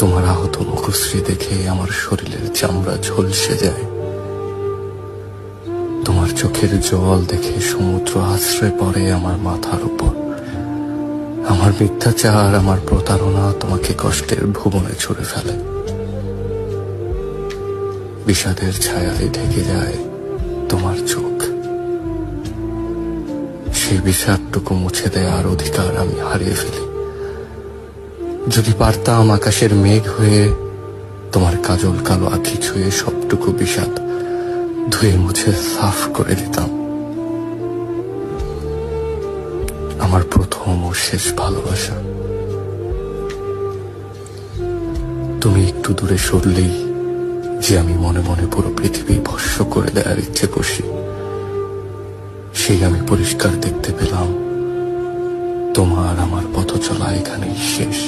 তোমার আহত মুখশ্রী দেখে আমার শরীরের চামড়া ঝলসে যায়। তোমার চোখের জল দেখে সমুদ্র আশ্রয় পড়ে আমার মাথার উপর। আমার মিথ্যাচার, আমার প্রতারণা তোমাকে কষ্টের ভুবনে ছুড়ে ফেলে। বিষাদের ছায়ায় ঢেকে যায় তোমার চোখ। সেই বিষাদটুকু মুছে দেওয়ার অধিকার আমি হারিয়ে ফেলি। যদি পারতাম আকাশের মেঘ হয়ে তোমার কাজল কালো আঁখি ছুঁয়ে সবটুকু বিষাদ ধুয়ে মুছে সাফ করে দিতাম। আমার প্রথম ও শেষ ভালোবাসা। তুমি একটু দূরে সরলেই যে আমি মনে মনে পুরো পৃথিবী ভস্ম করে দেওয়ার ইচ্ছে করছি, সেই আমি পরিষ্কার দেখতে পেলাম তোমার আমার পথ চলা এখানেই শেষ।